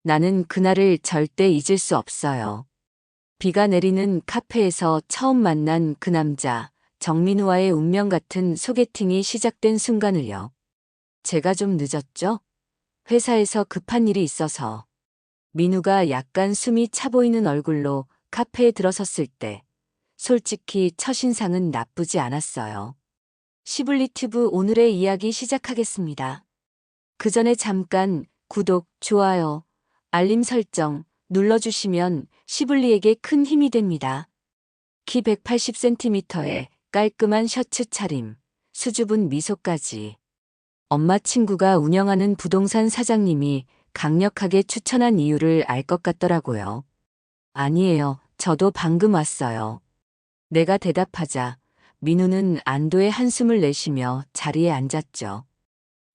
나는 그날을 절대 잊을 수 없어요. 비가 내리는 카페에서 처음 만난 그 남자, 정민우와의 운명 같은 소개팅이 시작된 순간을요. 제가 좀 늦었죠? 회사에서 급한 일이 있어서. 민우가 약간 숨이 차 보이는 얼굴로 카페에 들어섰을 때, 솔직히 첫인상은 나쁘지 않았어요. 시블리튜브 오늘의 이야기 시작하겠습니다. 그 전에 잠깐 구독, 좋아요, 알림 설정 눌러주시면 시블리에게 큰 힘이 됩니다. 키 180cm에 깔끔한 셔츠 차림, 수줍은 미소까지. 엄마 친구가 운영하는 부동산 사장님이 강력하게 추천한 이유를 알 것 같더라고요. 아니에요. 저도 방금 왔어요. 내가 대답하자 민우는 안도의 한숨을 내쉬며 자리에 앉았죠.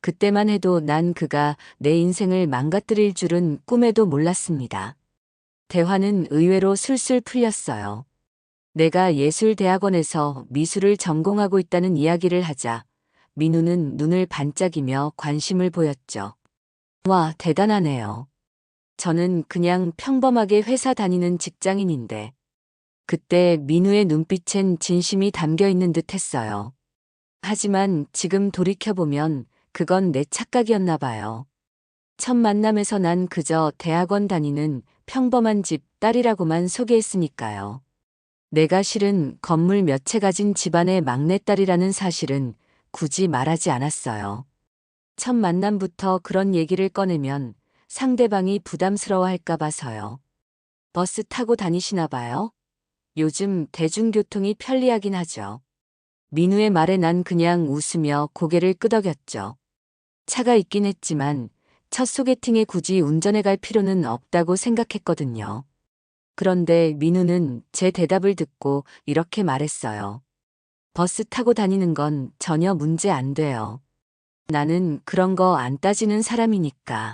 그때만 해도 난 그가 내 인생을 망가뜨릴 줄은 꿈에도 몰랐습니다. 대화는 의외로 술술 풀렸어요. 내가 예술대학원에서 미술을 전공하고 있다는 이야기를 하자 민우는 눈을 반짝이며 관심을 보였죠. 와, 대단하네요. 저는 그냥 평범하게 회사 다니는 직장인인데 그때 민우의 눈빛엔 진심이 담겨 있는 듯 했어요. 하지만 지금 돌이켜보면 그건 내 착각이었나 봐요. 첫 만남에서 난 그저 대학원 다니는 평범한 집 딸이라고만 소개했으니까요. 내가 실은 건물 몇 채 가진 집안의 막내딸이라는 사실은 굳이 말하지 않았어요. 첫 만남부터 그런 얘기를 꺼내면 상대방이 부담스러워할까 봐서요. 버스 타고 다니시나 봐요? 요즘 대중교통이 편리하긴 하죠. 민우의 말에 난 그냥 웃으며 고개를 끄덕였죠. 차가 있긴 했지만 첫 소개팅에 굳이 운전해 갈 필요는 없다고 생각했거든요. 그런데 민우는 제 대답을 듣고 이렇게 말했어요. 버스 타고 다니는 건 전혀 문제 안 돼요. 나는 그런 거 안 따지는 사람이니까.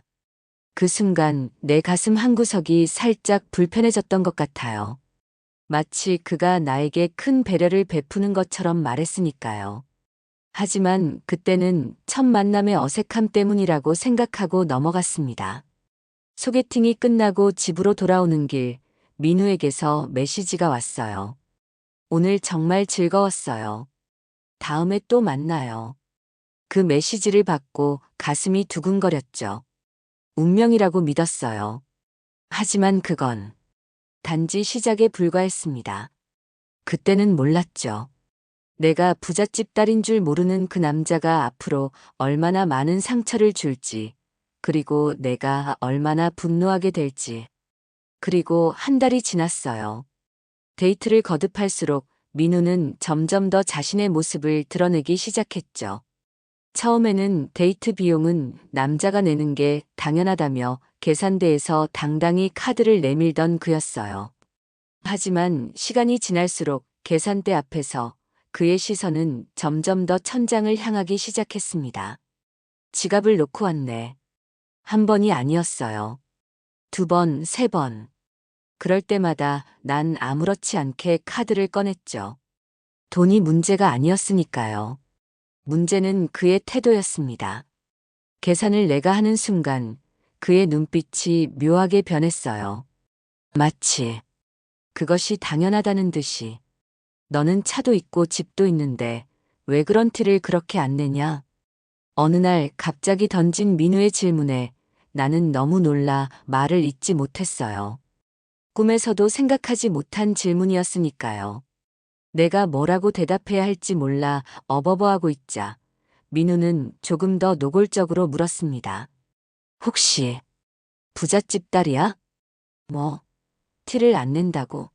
그 순간 내 가슴 한구석이 살짝 불편해졌던 것 같아요. 마치 그가 나에게 큰 배려를 베푸는 것처럼 말했으니까요. 하지만 그때는 첫 만남의 어색함 때문이라고 생각하고 넘어갔습니다. 소개팅이 끝나고 집으로 돌아오는 길, 민우에게서 메시지가 왔어요. 오늘 정말 즐거웠어요. 다음에 또 만나요. 그 메시지를 받고 가슴이 두근거렸죠. 운명이라고 믿었어요. 하지만 그건 단지 시작에 불과했습니다. 그때는 몰랐죠. 내가 부잣집 딸인 줄 모르는 그 남자가 앞으로 얼마나 많은 상처를 줄지, 그리고 내가 얼마나 분노하게 될지. 그리고 한 달이 지났어요. 데이트를 거듭할수록 민우는 점점 더 자신의 모습을 드러내기 시작했죠. 처음에는 데이트 비용은 남자가 내는 게 당연하다며 계산대에서 당당히 카드를 내밀던 그였어요. 하지만 시간이 지날수록 계산대 앞에서 그의 시선은 점점 더 천장을 향하기 시작했습니다. 지갑을 놓고 왔네. 한 번이 아니었어요. 두 번, 세 번. 그럴 때마다 난 아무렇지 않게 카드를 꺼냈죠. 돈이 문제가 아니었으니까요. 문제는 그의 태도였습니다. 계산을 내가 하는 순간 그의 눈빛이 묘하게 변했어요. 마치 그것이 당연하다는 듯이. 너는 차도 있고 집도 있는데 왜 그런 티를 그렇게 안 내냐? 어느 날 갑자기 던진 민우의 질문에 나는 너무 놀라 말을 잇지 못했어요. 꿈에서도 생각하지 못한 질문이었으니까요. 내가 뭐라고 대답해야 할지 몰라 어버버하고 있자 민우는 조금 더 노골적으로 물었습니다. 혹시 부잣집 딸이야? 뭐, 티를 안 낸다고.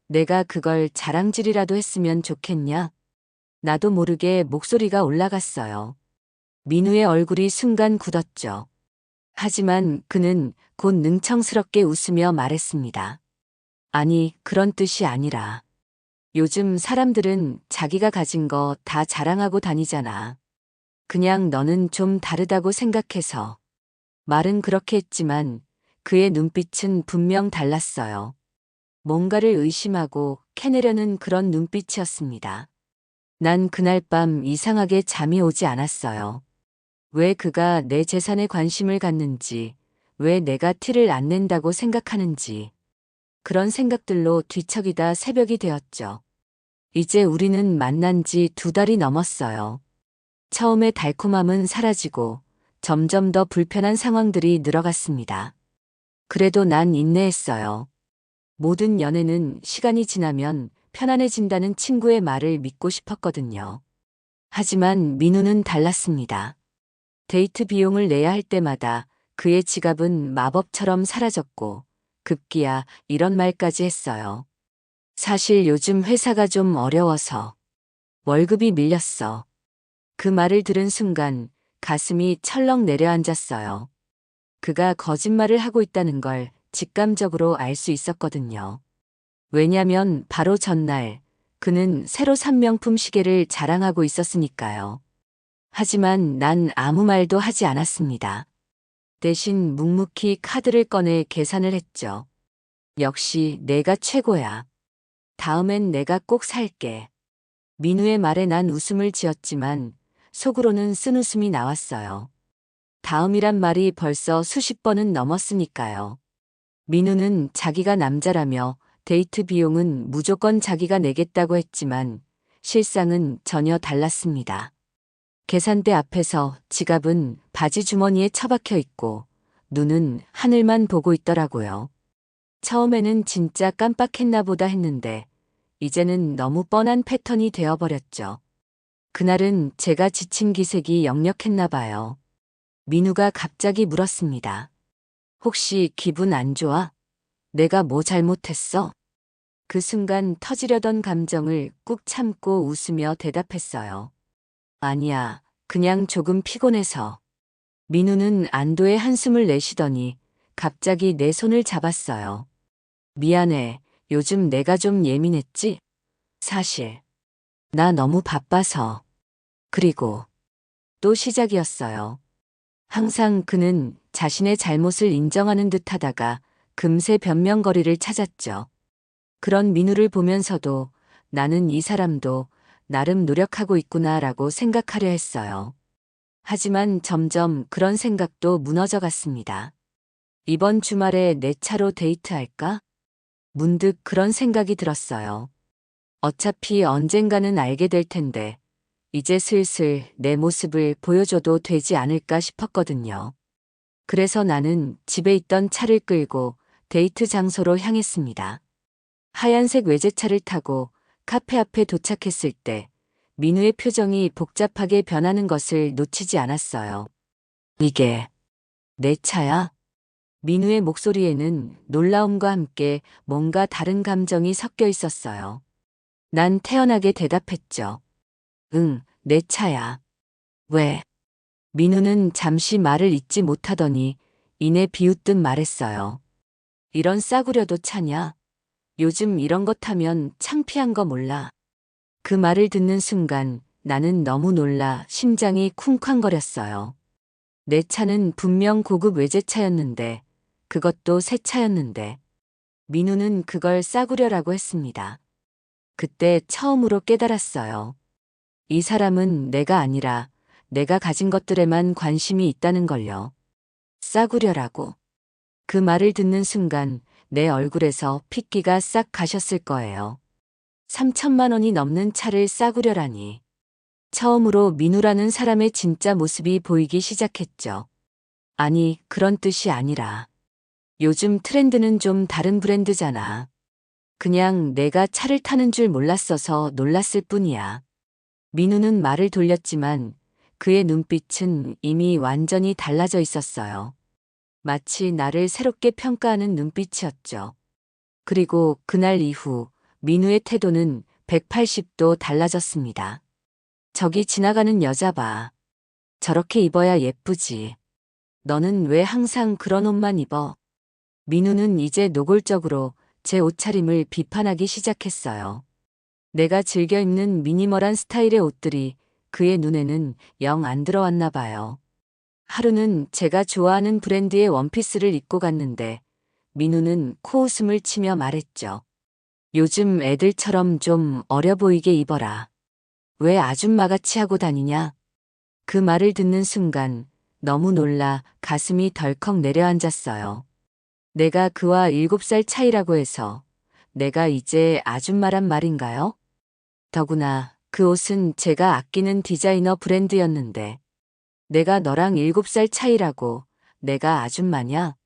내가 그걸 자랑질이라도 했으면 좋겠냐? 나도 모르게 목소리가 올라갔어요. 민우의 얼굴이 순간 굳었죠. 하지만 그는 곧 능청스럽게 웃으며 말했습니다. 아니, 그런 뜻이 아니라. 요즘 사람들은 자기가 가진 거 다 자랑하고 다니잖아. 그냥 너는 좀 다르다고 생각해서. 말은 그렇게 했지만 그의 눈빛은 분명 달랐어요. 뭔가를 의심하고 캐내려는 그런 눈빛이었습니다. 난 그날 밤 이상하게 잠이 오지 않았어요. 왜 그가 내 재산에 관심을 갖는지, 왜 내가 티를 안 낸다고 생각하는지. 그런 생각들로 뒤척이다 새벽이 되었죠. 이제 우리는 만난 지 2달이 넘었어요. 처음에 달콤함은 사라지고 점점 더 불편한 상황들이 늘어갔습니다. 그래도 난 인내했어요. 모든 연애는 시간이 지나면 편안해진다는 친구의 말을 믿고 싶었거든요. 하지만 민우는 달랐습니다. 데이트 비용을 내야 할 때마다 그의 지갑은 마법처럼 사라졌고 급기야 이런 말까지 했어요. 사실 요즘 회사가 좀 어려워서 월급이 밀렸어. 그 말을 들은 순간 가슴이 철렁 내려앉았어요. 그가 거짓말을 하고 있다는 걸 직감적으로 알 수 있었거든요. 왜냐면 바로 전날 그는 새로 산 명품 시계를 자랑하고 있었으니까요. 하지만 난 아무 말도 하지 않았습니다. 대신 묵묵히 카드를 꺼내 계산을 했죠. 역시 내가 최고야. 다음엔 내가 꼭 살게. 민우의 말에 난 웃음을 지었지만 속으로는 쓴웃음이 나왔어요. 다음이란 말이 벌써 수십 번은 넘었으니까요. 민우는 자기가 남자라며 데이트 비용은 무조건 자기가 내겠다고 했지만 실상은 전혀 달랐습니다. 계산대 앞에서 지갑은 바지 주머니에 처박혀 있고 눈은 하늘만 보고 있더라고요. 처음에는 진짜 깜빡했나 보다 했는데 이제는 너무 뻔한 패턴이 되어버렸죠. 그날은 제가 지친 기색이 역력했나 봐요. 민우가 갑자기 물었습니다. 혹시 기분 안 좋아? 내가 뭐 잘못했어? 그 순간 터지려던 감정을 꾹 참고 웃으며 대답했어요. 아니야, 그냥 조금 피곤해서. 민우는 안도의 한숨을 내쉬더니 갑자기 내 손을 잡았어요. 미안해, 요즘 내가 좀 예민했지? 사실. 나 너무 바빠서. 그리고 또 시작이었어요. 항상 그는 자신의 잘못을 인정하는 듯 하다가 금세 변명거리를 찾았죠. 그런 민우를 보면서도 나는 이 사람도 나름 노력하고 있구나라고 생각하려 했어요. 하지만 점점 그런 생각도 무너져 갔습니다. 이번 주말에 내 차로 데이트할까? 문득 그런 생각이 들었어요. 어차피 언젠가는 알게 될 텐데 이제 슬슬 내 모습을 보여줘도 되지 않을까 싶었거든요. 그래서 나는 집에 있던 차를 끌고 데이트 장소로 향했습니다. 하얀색 외제차를 타고 카페 앞에 도착했을 때 민우의 표정이 복잡하게 변하는 것을 놓치지 않았어요. 이게 내 차야? 민우의 목소리에는 놀라움과 함께 뭔가 다른 감정이 섞여 있었어요. 난 태연하게 대답했죠. 응, 내 차야. 왜? 민우는 잠시 말을 잇지 못하더니 이내 비웃듯 말했어요. 이런 싸구려도 차냐? 요즘 이런 거 타면 창피한 거 몰라. 그 말을 듣는 순간 나는 너무 놀라 심장이 쿵쾅거렸어요. 내 차는 분명 고급 외제차였는데 그것도 새 차였는데 민우는 그걸 싸구려라고 했습니다. 그때 처음으로 깨달았어요. 이 사람은 내가 아니라 내가 가진 것들에만 관심이 있다는 걸요. 싸구려라고. 그 말을 듣는 순간 내 얼굴에서 핏기가 싹 가셨을 거예요. 3천만 원이 넘는 차를 싸구려라니. 처음으로 민우라는 사람의 진짜 모습이 보이기 시작했죠. 아니, 그런 뜻이 아니라. 요즘 트렌드는 좀 다른 브랜드잖아. 그냥 내가 차를 타는 줄 몰랐어서 놀랐을 뿐이야. 민우는 말을 돌렸지만 그의 눈빛은 이미 완전히 달라져 있었어요. 마치 나를 새롭게 평가하는 눈빛이었죠. 그리고 그날 이후 민우의 태도는 180도 달라졌습니다. 저기 지나가는 여자 봐. 저렇게 입어야 예쁘지. 너는 왜 항상 그런 옷만 입어? 민우는 이제 노골적으로 제 옷차림을 비판하기 시작했어요. 내가 즐겨 입는 미니멀한 스타일의 옷들이 그의 눈에는 영 안 들어왔나 봐요. 하루는 제가 좋아하는 브랜드의 원피스를 입고 갔는데 민우는 코웃음을 치며 말했죠. 요즘 애들처럼 좀 어려 보이게 입어라. 왜 아줌마같이 하고 다니냐? 그 말을 듣는 순간 너무 놀라 가슴이 덜컥 내려앉았어요. 내가 그와 7살 차이라고 해서 내가 이제 아줌마란 말인가요? 더구나 그 옷은 제가 아끼는 디자이너 브랜드였는데 내가 너랑 7살 차이라고 내가 아줌마냐?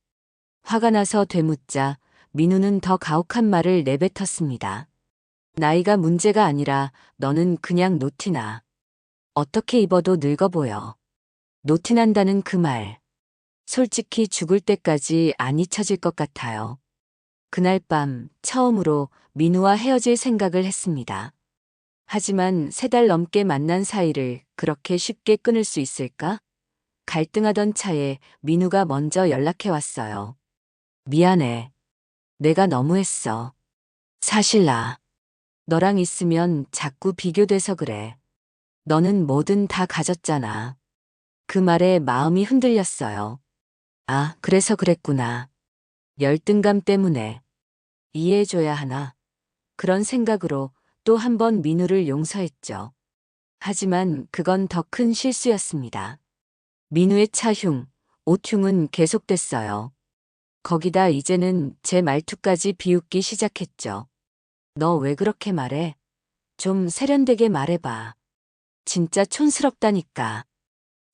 화가 나서 되묻자 민우는 더 가혹한 말을 내뱉었습니다. 나이가 문제가 아니라 너는 그냥 노티나. 어떻게 입어도 늙어 보여. 노티난다는 그 말. 솔직히 죽을 때까지 안 잊혀질 것 같아요. 그날 밤 처음으로 민우와 헤어질 생각을 했습니다. 하지만 3달 넘게 만난 사이를 그렇게 쉽게 끊을 수 있을까? 갈등하던 차에 민우가 먼저 연락해 왔어요. 미안해. 내가 너무했어. 사실 너랑 있으면 자꾸 비교돼서 그래. 너는 뭐든 다 가졌잖아. 그 말에 마음이 흔들렸어요. 아, 그래서 그랬구나. 열등감 때문에. 이해해줘야 하나. 그런 생각으로 또 한 번 민우를 용서했죠. 하지만 그건 더 큰 실수였습니다. 민우의 차흉, 옷흉은 계속됐어요. 거기다 이제는 제 말투까지 비웃기 시작했죠. 너 왜 그렇게 말해? 좀 세련되게 말해봐. 진짜 촌스럽다니까.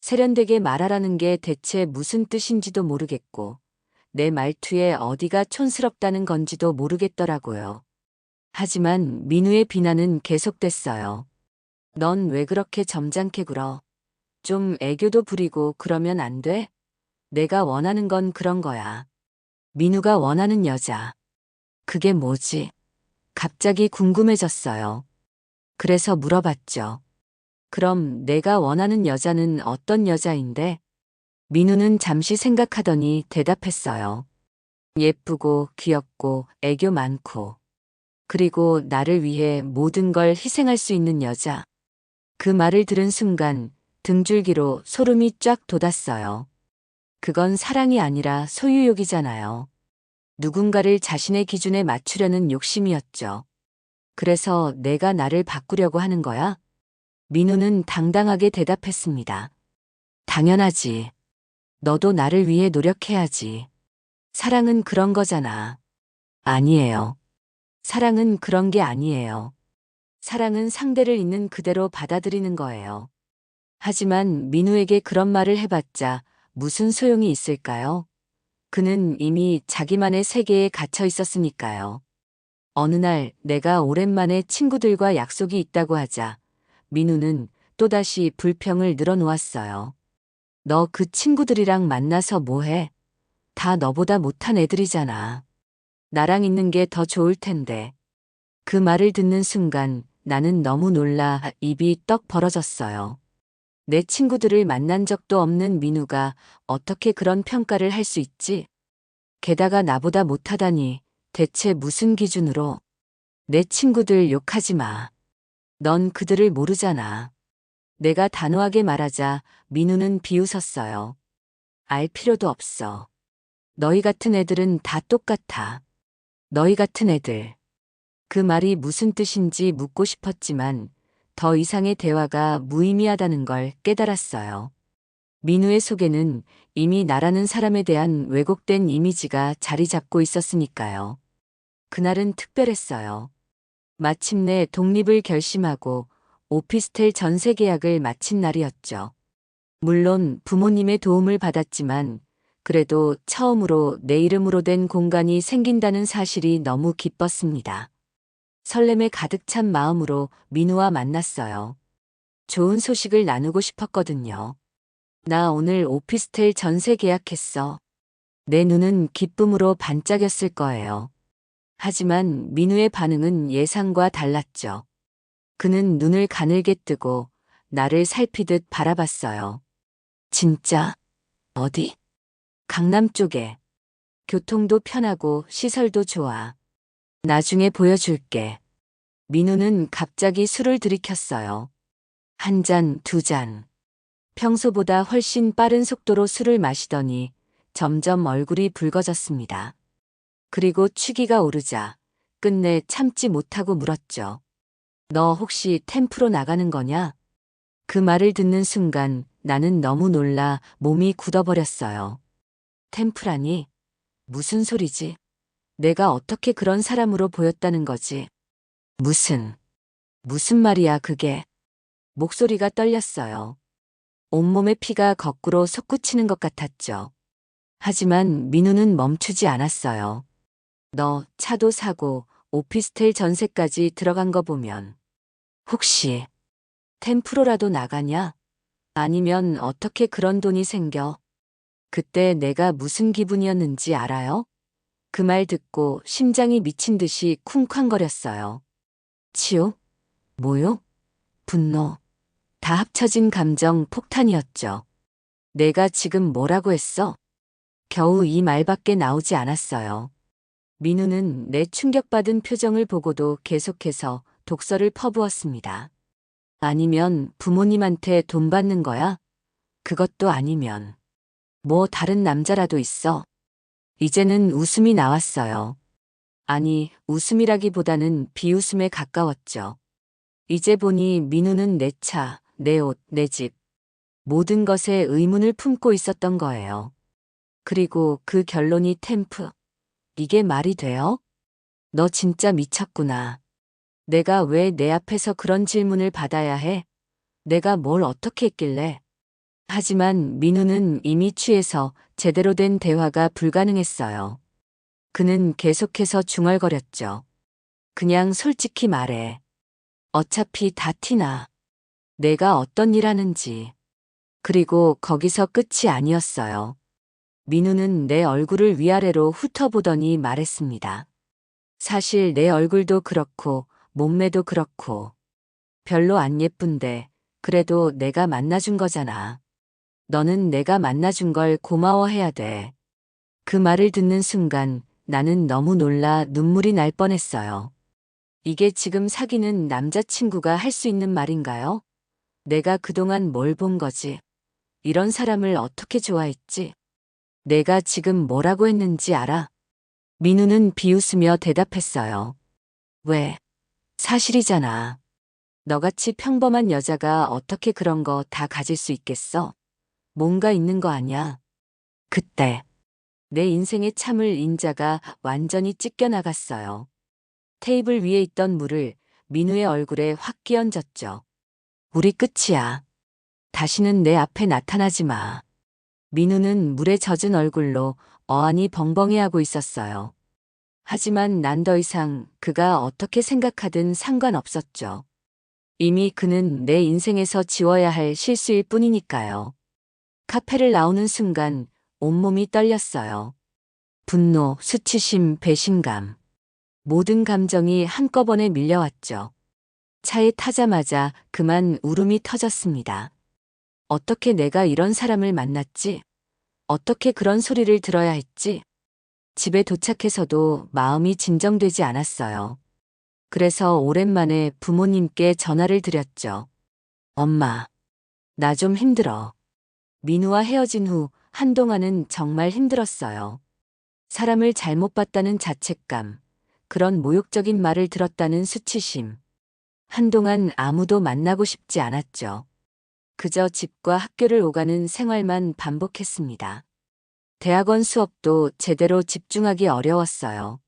세련되게 말하라는 게 대체 무슨 뜻인지도 모르겠고, 내 말투에 어디가 촌스럽다는 건지도 모르겠더라고요. 하지만 민우의 비난은 계속됐어요. 넌 왜 그렇게 점잖게 굴어? 좀 애교도 부리고 그러면 안 돼? 내가 원하는 건 그런 거야. 민우가 원하는 여자. 그게 뭐지? 갑자기 궁금해졌어요. 그래서 물어봤죠. 그럼 내가 원하는 여자는 어떤 여자인데? 민우는 잠시 생각하더니 대답했어요. 예쁘고 귀엽고 애교 많고 그리고 나를 위해 모든 걸 희생할 수 있는 여자. 그 말을 들은 순간 등줄기로 소름이 쫙 돋았어요. 그건 사랑이 아니라 소유욕이잖아요. 누군가를 자신의 기준에 맞추려는 욕심이었죠. 그래서 내가 나를 바꾸려고 하는 거야? 민우는 당당하게 대답했습니다. 당연하지. 너도 나를 위해 노력해야지. 사랑은 그런 거잖아. 아니에요. 사랑은 그런 게 아니에요. 사랑은 상대를 있는 그대로 받아들이는 거예요. 하지만 민우에게 그런 말을 해봤자 무슨 소용이 있을까요? 그는 이미 자기만의 세계에 갇혀 있었으니까요. 어느 날 내가 오랜만에 친구들과 약속이 있다고 하자 민우는 또다시 불평을 늘어놓았어요. 너 그 친구들이랑 만나서 뭐해? 다 너보다 못한 애들이잖아. 나랑 있는 게 더 좋을 텐데. 그 말을 듣는 순간 나는 너무 놀라 입이 떡 벌어졌어요. 내 친구들을 만난 적도 없는 민우가 어떻게 그런 평가를 할 수 있지? 게다가 나보다 못하다니 대체 무슨 기준으로? 내 친구들 욕하지 마. 넌 그들을 모르잖아. 내가 단호하게 말하자 민우는 비웃었어요. 알 필요도 없어. 너희 같은 애들은 다 똑같아. 너희 같은 애들. 그 말이 무슨 뜻인지 묻고 싶었지만 더 이상의 대화가 무의미하다는 걸 깨달았어요. 민우의 속에는 이미 나라는 사람에 대한 왜곡된 이미지가 자리 잡고 있었으니까요. 그날은 특별했어요. 마침내 독립을 결심하고 오피스텔 전세 계약을 마친 날이었죠. 물론 부모님의 도움을 받았지만 그래도 처음으로 내 이름으로 된 공간이 생긴다는 사실이 너무 기뻤습니다. 설렘에 가득 찬 마음으로 민우와 만났어요. 좋은 소식을 나누고 싶었거든요. 나 오늘 오피스텔 전세 계약했어. 내 눈은 기쁨으로 반짝였을 거예요. 하지만 민우의 반응은 예상과 달랐죠. 그는 눈을 가늘게 뜨고 나를 살피듯 바라봤어요. 진짜? 어디? 강남 쪽에. 교통도 편하고 시설도 좋아. 나중에 보여줄게. 민우는 갑자기 술을 들이켰어요. 1잔, 2잔. 평소보다 훨씬 빠른 속도로 술을 마시더니 점점 얼굴이 붉어졌습니다. 그리고 취기가 오르자 끝내 참지 못하고 물었죠. 너 혹시 템프로 나가는 거냐? 그 말을 듣는 순간 나는 너무 놀라 몸이 굳어버렸어요. 템프라니? 무슨 소리지? 내가 어떻게 그런 사람으로 보였다는 거지? 무슨 말이야, 그게? 목소리가 떨렸어요. 온몸의 피가 거꾸로 솟구치는 것 같았죠. 하지만 민우는 멈추지 않았어요. 너 차도 사고 오피스텔 전세까지 들어간 거 보면 혹시 템프로라도 나가냐? 아니면 어떻게 그런 돈이 생겨? 그때 내가 무슨 기분이었는지 알아요? 그 말 듣고 심장이 미친 듯이 쿵쾅거렸어요. 치욕? 모욕? 분노. 다 합쳐진 감정 폭탄이었죠. 내가 지금 뭐라고 했어? 겨우 이 말밖에 나오지 않았어요. 민우는 내 충격받은 표정을 보고도 계속해서 독서를 퍼부었습니다. 아니면 부모님한테 돈 받는 거야? 그것도 아니면 뭐 다른 남자라도 있어? 이제는 웃음이 나왔어요. 아니, 웃음이라기보다는 비웃음에 가까웠죠. 이제 보니 민우는 내 차, 내 옷, 내 집, 모든 것에 의문을 품고 있었던 거예요. 그리고 그 결론이 템프. 이게 말이 돼요? 너 진짜 미쳤구나. 내가 왜 내 앞에서 그런 질문을 받아야 해? 내가 뭘 어떻게 했길래? 하지만 민우는 이미 취해서 제대로 된 대화가 불가능했어요. 그는 계속해서 중얼거렸죠. 그냥 솔직히 말해. 어차피 다 티나. 내가 어떤 일 하는지. 그리고 거기서 끝이 아니었어요. 민우는 내 얼굴을 위아래로 훑어보더니 말했습니다. 사실 내 얼굴도 그렇고 몸매도 그렇고 별로 안 예쁜데 그래도 내가 만나준 거잖아. 너는 내가 만나준 걸 고마워해야 돼. 그 말을 듣는 순간 나는 너무 놀라 눈물이 날 뻔했어요. 이게 지금 사귀는 남자친구가 할 수 있는 말인가요? 내가 그동안 뭘 본 거지? 이런 사람을 어떻게 좋아했지? 내가 지금 뭐라고 했는지 알아? 민우는 비웃으며 대답했어요. 왜? 사실이잖아. 너같이 평범한 여자가 어떻게 그런 거 다 가질 수 있겠어? 뭔가 있는 거 아냐? 그때 내 인생의 참을 인자가 완전히 찢겨나갔어요. 테이블 위에 있던 물을 민우의 얼굴에 확 끼얹었죠. 우리 끝이야. 다시는 내 앞에 나타나지 마. 민우는 물에 젖은 얼굴로 어안이 벙벙해하고 있었어요. 하지만 난 더 이상 그가 어떻게 생각하든 상관없었죠. 이미 그는 내 인생에서 지워야 할 실수일 뿐이니까요. 카페를 나오는 순간 온몸이 떨렸어요. 분노, 수치심, 배신감. 모든 감정이 한꺼번에 밀려왔죠. 차에 타자마자 그만 울음이 터졌습니다. 어떻게 내가 이런 사람을 만났지? 어떻게 그런 소리를 들어야 했지? 집에 도착해서도 마음이 진정되지 않았어요. 그래서 오랜만에 부모님께 전화를 드렸죠. 엄마, 나 좀 힘들어. 민우와 헤어진 후 한동안은 정말 힘들었어요. 사람을 잘못 봤다는 자책감, 그런 모욕적인 말을 들었다는 수치심. 한동안 아무도 만나고 싶지 않았죠. 그저 집과 학교를 오가는 생활만 반복했습니다. 대학원 수업도 제대로 집중하기 어려웠어요.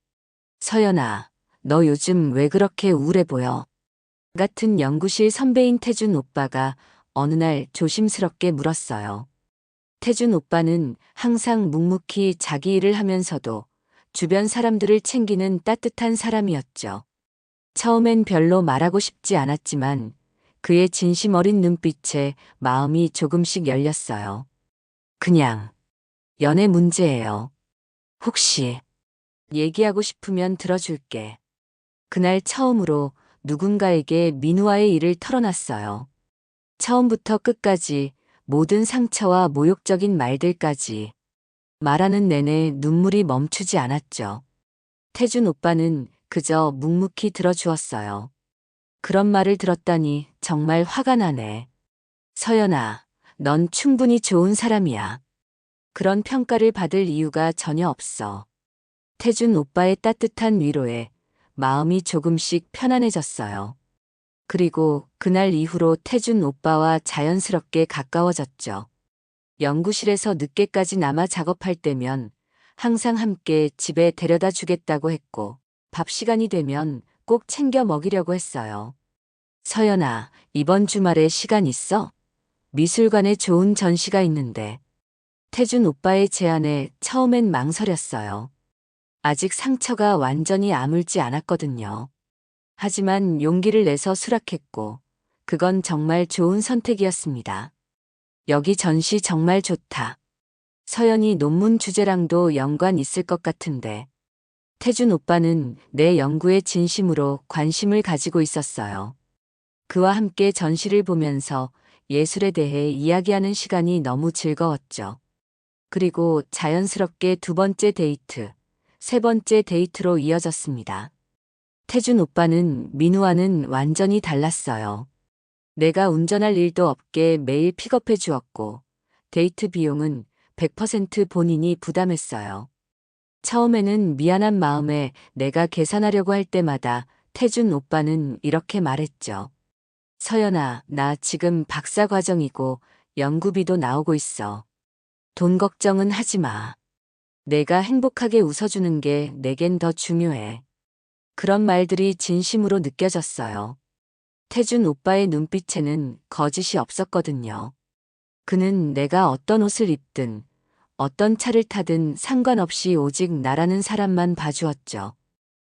서연아, 너 요즘 왜 그렇게 우울해 보여? 같은 연구실 선배인 태준 오빠가 어느 날 조심스럽게 물었어요. 태준 오빠는 항상 묵묵히 자기 일을 하면서도 주변 사람들을 챙기는 따뜻한 사람이었죠. 처음엔 별로 말하고 싶지 않았지만 그의 진심 어린 눈빛에 마음이 조금씩 열렸어요. 그냥 연애 문제예요. 혹시 얘기하고 싶으면 들어줄게. 그날 처음으로 누군가에게 민우와의 일을 털어놨어요. 처음부터 끝까지 모든 상처와 모욕적인 말들까지 말하는 내내 눈물이 멈추지 않았죠. 태준 오빠는 그저 묵묵히 들어주었어요. 그런 말을 들었다니 정말 화가 나네. 서연아, 넌 충분히 좋은 사람이야. 그런 평가를 받을 이유가 전혀 없어. 태준 오빠의 따뜻한 위로에 마음이 조금씩 편안해졌어요. 그리고 그날 이후로 태준 오빠와 자연스럽게 가까워졌죠. 연구실에서 늦게까지 남아 작업할 때면 항상 함께 집에 데려다 주겠다고 했고, 밥 시간이 되면 꼭 챙겨 먹이려고 했어요. 서연아, 이번 주말에 시간 있어? 미술관에 좋은 전시가 있는데. 태준 오빠의 제안에 처음엔 망설였어요. 아직 상처가 완전히 아물지 않았거든요. 하지만 용기를 내서 수락했고, 그건 정말 좋은 선택이었습니다. 여기 전시 정말 좋다. 서연이 논문 주제랑도 연관 있을 것 같은데. 태준 오빠는 내 연구에 진심으로 관심을 가지고 있었어요. 그와 함께 전시를 보면서 예술에 대해 이야기하는 시간이 너무 즐거웠죠. 그리고 자연스럽게 두 번째 데이트, 세 번째 데이트로 이어졌습니다. 태준 오빠는 민우와는 완전히 달랐어요. 내가 운전할 일도 없게 매일 픽업해 주었고, 데이트 비용은 100% 본인이 부담했어요. 처음에는 미안한 마음에 내가 계산하려고 할 때마다 태준 오빠는 이렇게 말했죠. 서연아, 나 지금 박사 과정이고 연구비도 나오고 있어. 돈 걱정은 하지 마. 내가 행복하게 웃어주는 게 내겐 더 중요해. 그런 말들이 진심으로 느껴졌어요. 태준 오빠의 눈빛에는 거짓이 없었거든요. 그는 내가 어떤 옷을 입든 어떤 차를 타든 상관없이 오직 나라는 사람만 봐주었죠.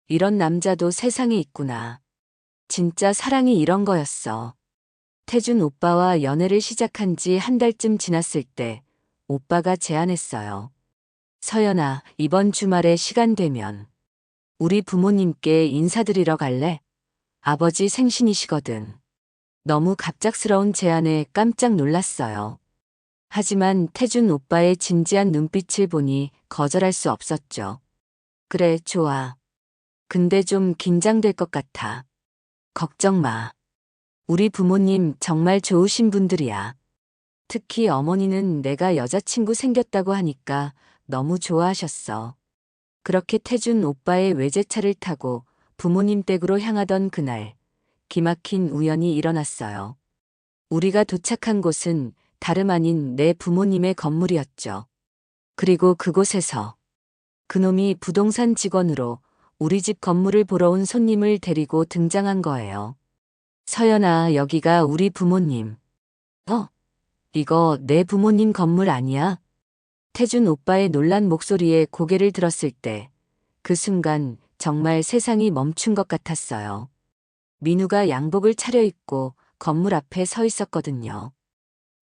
이런 남자도 세상에 있구나. 진짜 사랑이 이런 거였어. 태준 오빠와 연애를 시작한 지 한 달쯤 지났을 때 오빠가 제안했어요. 서연아, 이번 주말에 시간 되면 우리 부모님께 인사드리러 갈래? 아버지 생신이시거든. 너무 갑작스러운 제안에 깜짝 놀랐어요. 하지만 태준 오빠의 진지한 눈빛을 보니 거절할 수 없었죠. 그래, 좋아. 근데 좀 긴장될 것 같아. 걱정 마. 우리 부모님 정말 좋으신 분들이야. 특히 어머니는 내가 여자친구 생겼다고 하니까 너무 좋아하셨어. 그렇게 태준 오빠의 외제차를 타고 부모님 댁으로 향하던 그날, 기막힌 우연이 일어났어요. 우리가 도착한 곳은 다름 아닌 내 부모님의 건물이었죠. 그리고 그곳에서 그놈이 부동산 직원으로 우리 집 건물을 보러 온 손님을 데리고 등장한 거예요. 서연아, 여기가 우리 부모님. 이거 내 부모님 건물 아니야? 태준 오빠의 놀란 목소리에 고개를 들었을 때 그 순간 정말 세상이 멈춘 것 같았어요. 민우가 양복을 차려입고 건물 앞에 서 있었거든요.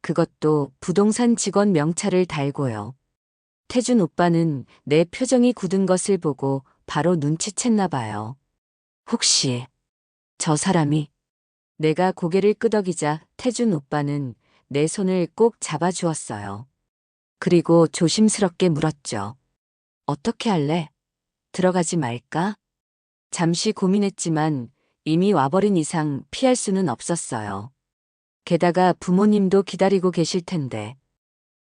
그것도 부동산 직원 명찰을 달고요. 태준 오빠는 내 표정이 굳은 것을 보고 바로 눈치챘나 봐요. 혹시 저 사람이? 내가 고개를 끄덕이자 태준 오빠는 내 손을 꼭 잡아주었어요. 그리고 조심스럽게 물었죠. 어떻게 할래? 들어가지 말까? 잠시 고민했지만 이미 와버린 이상 피할 수는 없었어요. 게다가 부모님도 기다리고 계실 텐데.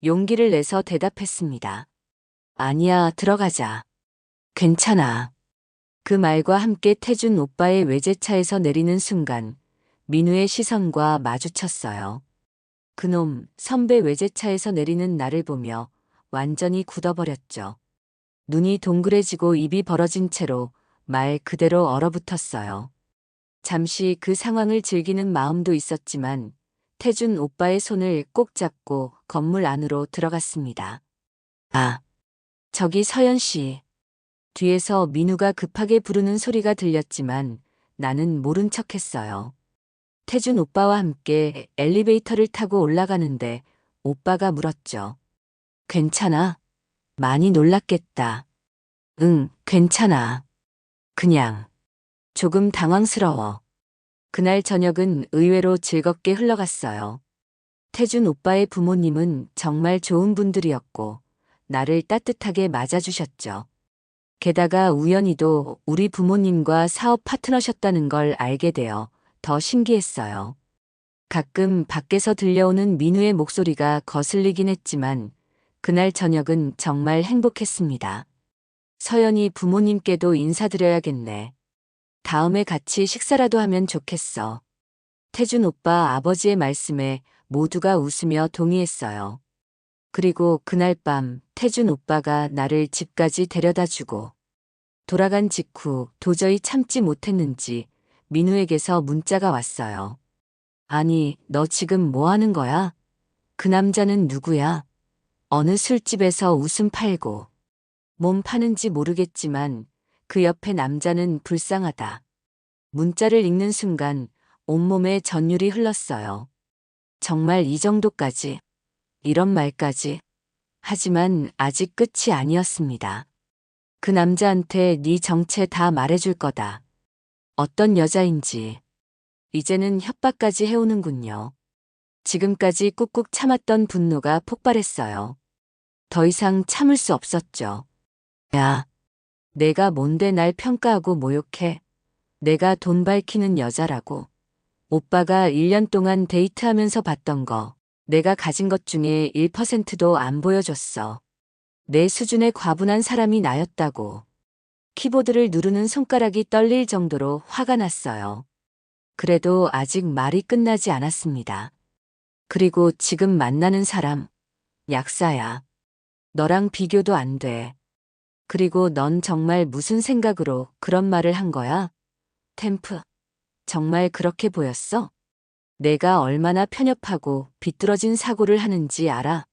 용기를 내서 대답했습니다. 아니야, 들어가자. 괜찮아. 그 말과 함께 태준 오빠의 외제차에서 내리는 순간 민우의 시선과 마주쳤어요. 그놈 선배 외제차에서 내리는 나를 보며 완전히 굳어버렸죠. 눈이 동그래지고 입이 벌어진 채로 말 그대로 얼어붙었어요. 잠시 그 상황을 즐기는 마음도 있었지만 태준 오빠의 손을 꼭 잡고 건물 안으로 들어갔습니다. 아, 저기 서연 씨. 뒤에서 민우가 급하게 부르는 소리가 들렸지만 나는 모른 척했어요. 태준 오빠와 함께 엘리베이터를 타고 올라가는데 오빠가 물었죠. 괜찮아? 많이 놀랐겠다. 응, 괜찮아. 그냥 조금 당황스러워. 그날 저녁은 의외로 즐겁게 흘러갔어요. 태준 오빠의 부모님은 정말 좋은 분들이었고 나를 따뜻하게 맞아주셨죠. 게다가 우연히도 우리 부모님과 사업 파트너셨다는 걸 알게 되어 더 신기했어요. 가끔 밖에서 들려오는 민우의 목소리가 거슬리긴 했지만 그날 저녁은 정말 행복했습니다. 서연이 부모님께도 인사드려야겠네. 다음에 같이 식사라도 하면 좋겠어. 태준 오빠 아버지의 말씀에 모두가 웃으며 동의했어요. 그리고 그날 밤 태준 오빠가 나를 집까지 데려다 주고 돌아간 직후 도저히 참지 못했는지 민우에게서 문자가 왔어요. 아니, 너 지금 뭐 하는 거야? 그 남자는 누구야? 어느 술집에서 웃음 팔고 몸 파는지 모르겠지만 그 옆에 남자는 불쌍하다. 문자를 읽는 순간 온몸에 전율이 흘렀어요. 정말 이 정도까지, 이런 말까지. 하지만 아직 끝이 아니었습니다. 그 남자한테 네 정체 다 말해줄 거다. 어떤 여자인지. 이제는 협박까지 해오는군요. 지금까지 꾹꾹 참았던 분노가 폭발했어요. 더 이상 참을 수 없었죠. 야, 내가 뭔데 날 평가하고 모욕해. 내가 돈 밝히는 여자라고. 오빠가 1년 동안 데이트하면서 봤던 거, 내가 가진 것 중에 1%도 안 보여줬어. 내 수준에 과분한 사람이 나였다고. 키보드를 누르는 손가락이 떨릴 정도로 화가 났어요. 그래도 아직 말이 끝나지 않았습니다. 그리고 지금 만나는 사람, 약사야. 너랑 비교도 안 돼. 그리고 넌 정말 무슨 생각으로 그런 말을 한 거야? 템프, 정말 그렇게 보였어? 내가 얼마나 편협하고 비뚤어진 사고를 하는지 알아?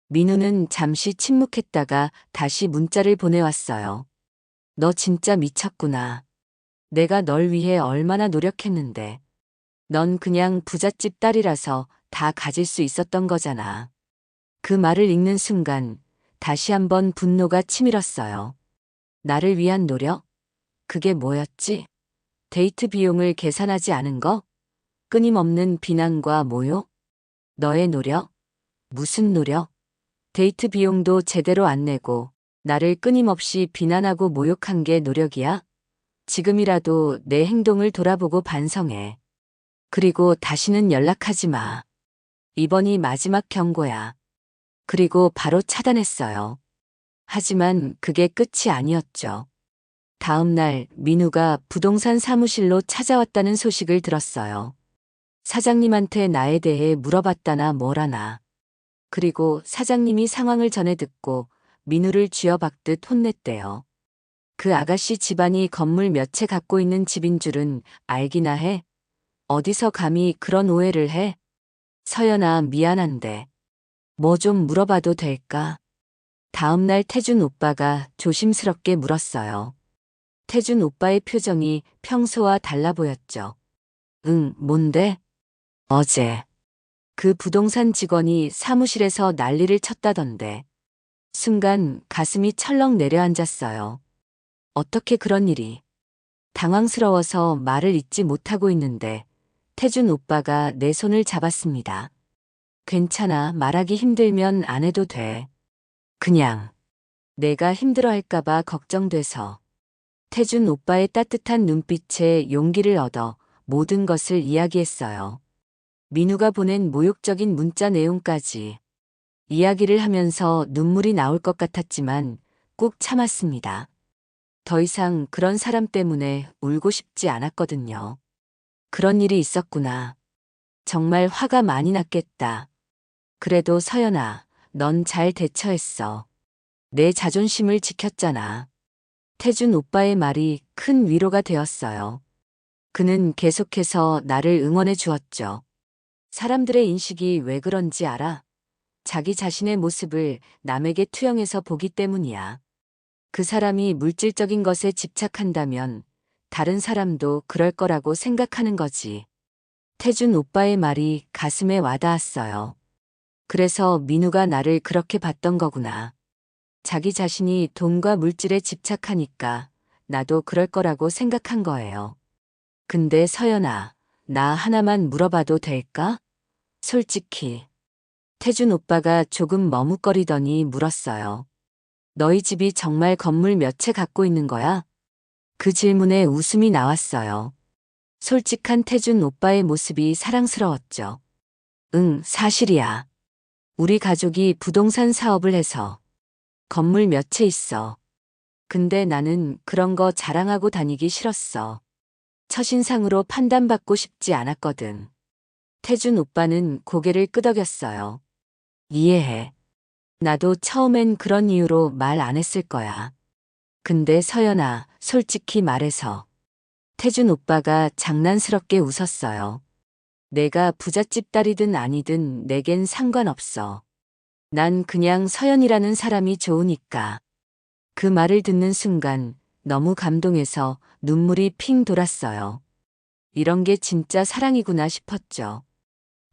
민우는 잠시 침묵했다가 다시 문자를 보내왔어요. 너 진짜 미쳤구나. 내가 널 위해 얼마나 노력했는데. 넌 그냥 부잣집 딸이라서 다 가질 수 있었던 거잖아. 그 말을 읽는 순간 다시 한번 분노가 치밀었어요. 나를 위한 노력? 그게 뭐였지? 데이트 비용을 계산하지 않은 거? 끊임없는 비난과 모욕? 너의 노력? 무슨 노력? 데이트 비용도 제대로 안 내고 나를 끊임없이 비난하고 모욕한 게 노력이야? 지금이라도 내 행동을 돌아보고 반성해. 그리고 다시는 연락하지 마. 이번이 마지막 경고야. 그리고 바로 차단했어요. 하지만 그게 끝이 아니었죠. 다음 날 민우가 부동산 사무실로 찾아왔다는 소식을 들었어요. 사장님한테 나에 대해 물어봤다나 뭐라나. 그리고 사장님이 상황을 전해 듣고 민우를 쥐어박듯 혼냈대요. 그 아가씨 집안이 건물 몇 채 갖고 있는 집인 줄은 알기나 해? 어디서 감히 그런 오해를 해? 서연아, 미안한데. 뭐 좀 물어봐도 될까? 다음 날 태준 오빠가 조심스럽게 물었어요. 태준 오빠의 표정이 평소와 달라 보였죠. 응, 뭔데? 어제 그 부동산 직원이 사무실에서 난리를 쳤다던데. 순간 가슴이 철렁 내려앉았어요. 어떻게 그런 일이. 당황스러워서 말을 잇지 못하고 있는데 태준 오빠가 내 손을 잡았습니다. 괜찮아, 말하기 힘들면 안 해도 돼. 그냥 내가 힘들어할까봐 걱정돼서. 태준 오빠의 따뜻한 눈빛에 용기를 얻어 모든 것을 이야기했어요. 민우가 보낸 모욕적인 문자 내용까지. 이야기를 하면서 눈물이 나올 것 같았지만 꾹 참았습니다. 더 이상 그런 사람 때문에 울고 싶지 않았거든요. 그런 일이 있었구나. 정말 화가 많이 났겠다. 그래도 서연아, 넌 잘 대처했어. 내 자존심을 지켰잖아. 태준 오빠의 말이 큰 위로가 되었어요. 그는 계속해서 나를 응원해 주었죠. 사람들의 인식이 왜 그런지 알아? 자기 자신의 모습을 남에게 투영해서 보기 때문이야. 그 사람이 물질적인 것에 집착한다면 다른 사람도 그럴 거라고 생각하는 거지. 태준 오빠의 말이 가슴에 와닿았어요. 그래서 민우가 나를 그렇게 봤던 거구나. 자기 자신이 돈과 물질에 집착하니까 나도 그럴 거라고 생각한 거예요. 근데 서연아, 나 하나만 물어봐도 될까? 솔직히. 태준 오빠가 조금 머뭇거리더니 물었어요. 너희 집이 정말 건물 몇 채 갖고 있는 거야? 그 질문에 웃음이 나왔어요. 솔직한 태준 오빠의 모습이 사랑스러웠죠. 응, 사실이야. 우리 가족이 부동산 사업을 해서 건물 몇 채 있어. 근데 나는 그런 거 자랑하고 다니기 싫었어. 첫인상으로 판단받고 싶지 않았거든. 태준 오빠는 고개를 끄덕였어요. 이해해. 나도 처음엔 그런 이유로 말 안 했을 거야. 근데 서연아, 솔직히 말해서. 태준 오빠가 장난스럽게 웃었어요. 내가 부잣집 딸이든 아니든 내겐 상관없어. 난 그냥 서연이라는 사람이 좋으니까. 그 말을 듣는 순간 너무 감동해서 눈물이 핑 돌았어요. 이런 게 진짜 사랑이구나 싶었죠.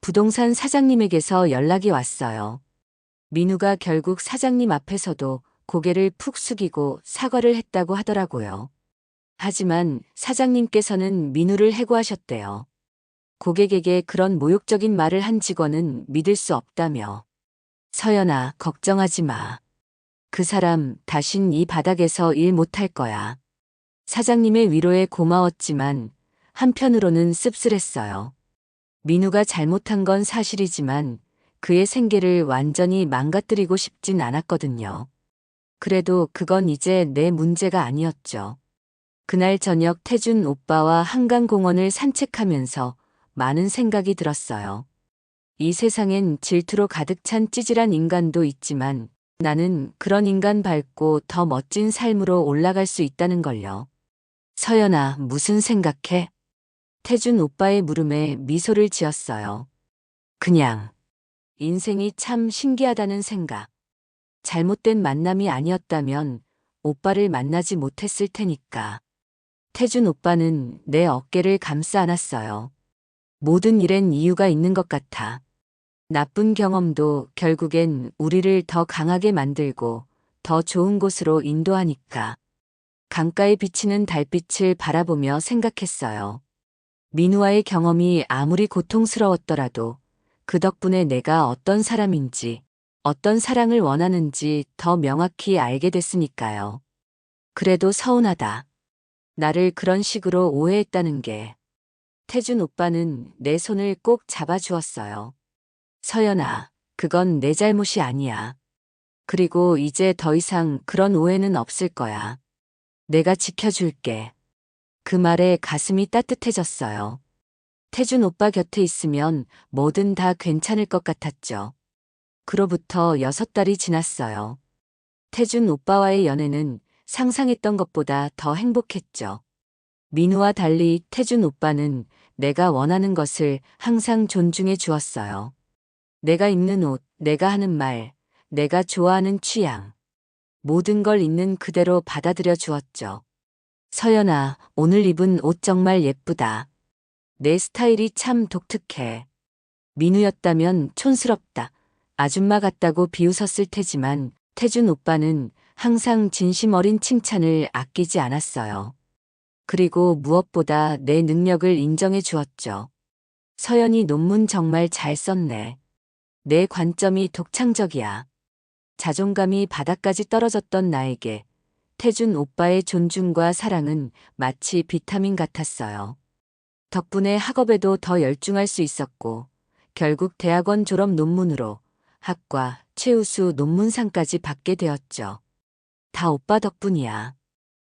부동산 사장님에게서 연락이 왔어요. 민우가 결국 사장님 앞에서도 고개를 푹 숙이고 사과를 했다고 하더라고요. 하지만 사장님께서는 민우를 해고하셨대요. 고객에게 그런 모욕적인 말을 한 직원은 믿을 수 없다며. 서연아, 걱정하지 마. 그 사람 다신 이 바닥에서 일 못할 거야. 사장님의 위로에 고마웠지만 한편으로는 씁쓸했어요. 민우가 잘못한 건 사실이지만 그의 생계를 완전히 망가뜨리고 싶진 않았거든요. 그래도 그건 이제 내 문제가 아니었죠. 그날 저녁 태준 오빠와 한강공원을 산책하면서 많은 생각이 들었어요. 이 세상엔 질투로 가득 찬 찌질한 인간도 있지만 나는 그런 인간 밟고 더 멋진 삶으로 올라갈 수 있다는 걸요. 서연아, 무슨 생각해? 태준 오빠의 물음에 미소를 지었어요. 그냥 인생이 참 신기하다는 생각. 잘못된 만남이 아니었다면 오빠를 만나지 못했을 테니까. 태준 오빠는 내 어깨를 감싸 안았어요. 모든 일엔 이유가 있는 것 같아. 나쁜 경험도 결국엔 우리를 더 강하게 만들고 더 좋은 곳으로 인도하니까. 강가에 비치는 달빛을 바라보며 생각했어요. 민우와의 경험이 아무리 고통스러웠더라도 그 덕분에 내가 어떤 사람인지, 어떤 사랑을 원하는지 더 명확히 알게 됐으니까요. 그래도 서운하다. 나를 그런 식으로 오해했다는 게. 태준 오빠는 내 손을 꼭 잡아주었어요. 서연아, 그건 내 잘못이 아니야. 그리고 이제 더 이상 그런 오해는 없을 거야. 내가 지켜줄게. 그 말에 가슴이 따뜻해졌어요. 태준 오빠 곁에 있으면 뭐든 다 괜찮을 것 같았죠. 그로부터 6달이 지났어요. 태준 오빠와의 연애는 상상했던 것보다 더 행복했죠. 민우와 달리 태준 오빠는 내가 원하는 것을 항상 존중해 주었어요. 내가 입는 옷, 내가 하는 말, 내가 좋아하는 취향. 모든 걸 있는 그대로 받아들여 주었죠. 서연아, 오늘 입은 옷 정말 예쁘다. 내 스타일이 참 독특해. 민우였다면 촌스럽다. 아줌마 같다고 비웃었을 테지만 태준 오빠는 항상 진심 어린 칭찬을 아끼지 않았어요. 그리고 무엇보다 내 능력을 인정해 주었죠. 서연이 논문 정말 잘 썼네. 내 관점이 독창적이야. 자존감이 바닥까지 떨어졌던 나에게 태준 오빠의 존중과 사랑은 마치 비타민 같았어요. 덕분에 학업에도 더 열중할 수 있었고 결국 대학원 졸업 논문으로 학과 최우수 논문상까지 받게 되었죠. 다 오빠 덕분이야.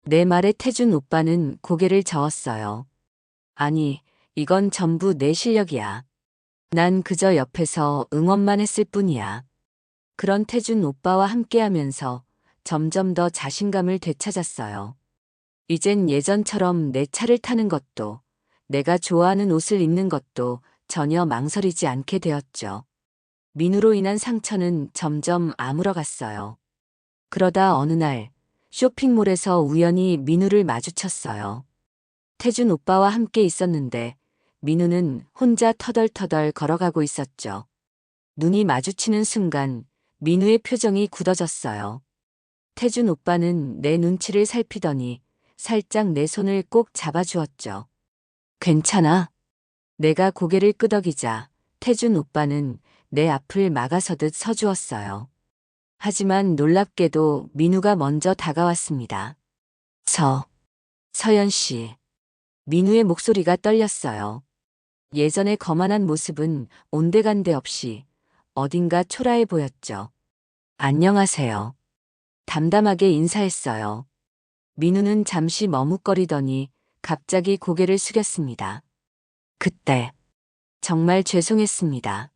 내 말에 태준 오빠는 고개를 저었어요. 아니, 이건 전부 내 실력이야. 난 그저 옆에서 응원만 했을 뿐이야. 그런 태준 오빠와 함께하면서 점점 더 자신감을 되찾았어요. 이젠 예전처럼 내 차를 타는 것도, 내가 좋아하는 옷을 입는 것도 전혀 망설이지 않게 되었죠. 민우로 인한 상처는 점점 아물어갔어요. 그러다 어느 날 쇼핑몰에서 우연히 민우를 마주쳤어요. 태준 오빠와 함께 있었는데 민우는 혼자 터덜터덜 걸어가고 있었죠. 눈이 마주치는 순간 민우의 표정이 굳어졌어요. 태준 오빠는 내 눈치를 살피더니 살짝 내 손을 꼭 잡아주었죠. 괜찮아? 내가 고개를 끄덕이자 태준 오빠는 내 앞을 막아서듯 서주었어요. 하지만 놀랍게도 민우가 먼저 다가왔습니다. 서연 씨. 민우의 목소리가 떨렸어요. 예전의 거만한 모습은 온데간데 없이 어딘가 초라해 보였죠. 안녕하세요. 담담하게 인사했어요. 민우는 잠시 머뭇거리더니 갑자기 고개를 숙였습니다. 그때 정말 죄송했습니다.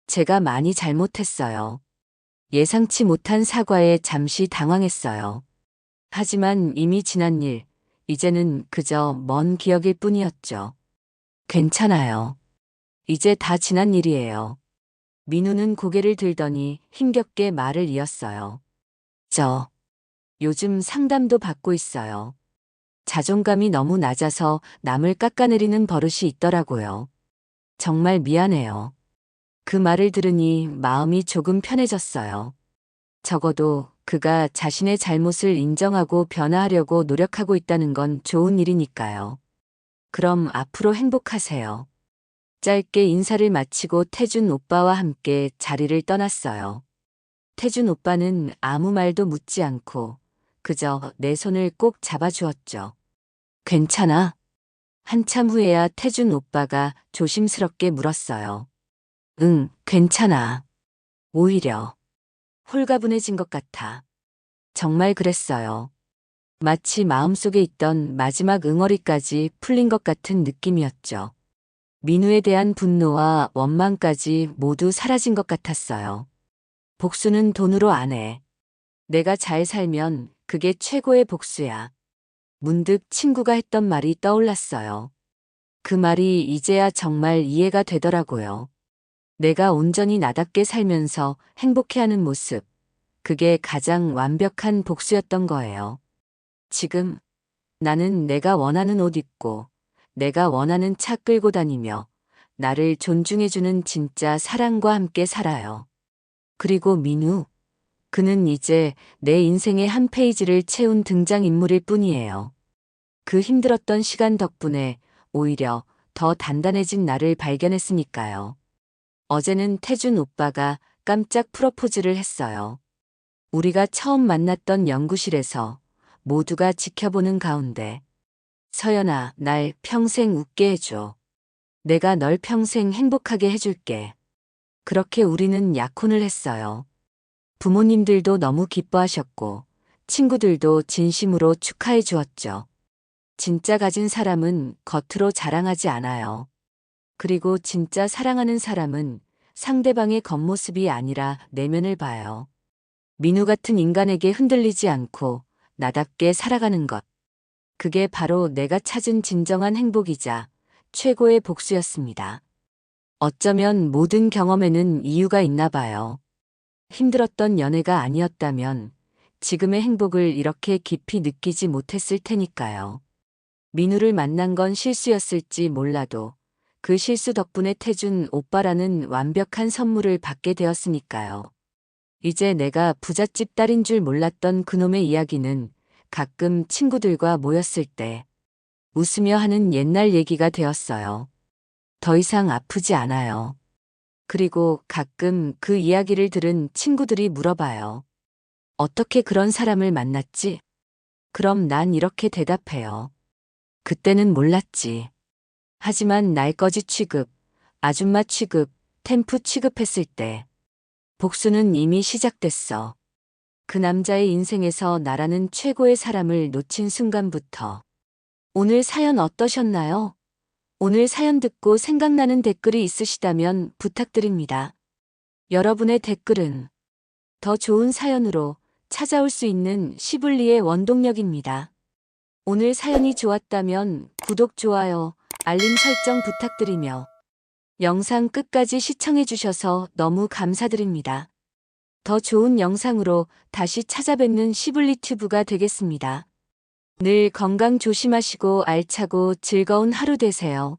제가 많이 잘못했어요. 예상치 못한 사과에 잠시 당황했어요. 하지만 이미 지난 일, 이제는 그저 먼 기억일 뿐이었죠. 괜찮아요. 이제 다 지난 일이에요. 민우는 고개를 들더니 힘겹게 말을 이었어요. 저, 요즘 상담도 받고 있어요. 자존감이 너무 낮아서 남을 깎아내리는 버릇이 있더라고요. 정말 미안해요. 그 말을 들으니 마음이 조금 편해졌어요. 적어도 그가 자신의 잘못을 인정하고 변화하려고 노력하고 있다는 건 좋은 일이니까요. 그럼 앞으로 행복하세요. 짧게 인사를 마치고 태준 오빠와 함께 자리를 떠났어요. 태준 오빠는 아무 말도 묻지 않고 그저 내 손을 꼭 잡아주었죠. 괜찮아? 한참 후에야 태준 오빠가 조심스럽게 물었어요. 응, 괜찮아. 오히려 홀가분해진 것 같아. 정말 그랬어요. 마치 마음속에 있던 마지막 응어리까지 풀린 것 같은 느낌이었죠. 민우에 대한 분노와 원망까지 모두 사라진 것 같았어요. 복수는 돈으로 안 해. 내가 잘 살면 그게 최고의 복수야. 문득 친구가 했던 말이 떠올랐어요. 그 말이 이제야 정말 이해가 되더라고요. 내가 온전히 나답게 살면서 행복해하는 모습, 그게 가장 완벽한 복수였던 거예요. 지금 나는 내가 원하는 옷 입고 내가 원하는 차 끌고 다니며 나를 존중해주는 진짜 사랑과 함께 살아요. 그리고 민우, 그는 이제 내 인생의 한 페이지를 채운 등장인물일 뿐이에요. 그 힘들었던 시간 덕분에 오히려 더 단단해진 나를 발견했으니까요. 어제는 태준 오빠가 깜짝 프로포즈를 했어요. 우리가 처음 만났던 연구실에서 모두가 지켜보는 가운데 서연아, 날 평생 웃게 해줘. 내가 널 평생 행복하게 해줄게. 그렇게 우리는 약혼을 했어요. 부모님들도 너무 기뻐하셨고 친구들도 진심으로 축하해 주었죠. 진짜 가진 사람은 겉으로 자랑하지 않아요. 그리고 진짜 사랑하는 사람은 상대방의 겉모습이 아니라 내면을 봐요. 민우 같은 인간에게 흔들리지 않고 나답게 살아가는 것. 그게 바로 내가 찾은 진정한 행복이자 최고의 복수였습니다. 어쩌면 모든 경험에는 이유가 있나 봐요. 힘들었던 연애가 아니었다면 지금의 행복을 이렇게 깊이 느끼지 못했을 테니까요. 민우를 만난 건 실수였을지 몰라도 그 실수 덕분에 태준 오빠라는 완벽한 선물을 받게 되었으니까요. 이제 내가 부잣집 딸인 줄 몰랐던 그놈의 이야기는 가끔 친구들과 모였을 때 웃으며 하는 옛날 얘기가 되었어요. 더 이상 아프지 않아요. 그리고 가끔 그 이야기를 들은 친구들이 물어봐요. 어떻게 그런 사람을 만났지? 그럼 난 이렇게 대답해요. 그때는 몰랐지. 하지만 날거지 취급, 아줌마 취급, 템프 취급했을 때 복수는 이미 시작됐어. 그 남자의 인생에서 나라는 최고의 사람을 놓친 순간부터. 오늘 사연 어떠셨나요? 오늘 사연 듣고 생각나는 댓글이 있으시다면 부탁드립니다. 여러분의 댓글은 더 좋은 사연으로 찾아올 수 있는 시블리의 원동력입니다. 오늘 사연이 좋았다면 구독, 좋아요, 알림 설정 부탁드리며 영상 끝까지 시청해주셔서 너무 감사드립니다. 더 좋은 영상으로 다시 찾아뵙는 시블리튜브가 되겠습니다. 늘 건강 조심하시고 알차고 즐거운 하루 되세요.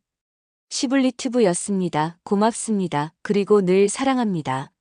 시블리튜브였습니다. 고맙습니다. 그리고 늘 사랑합니다.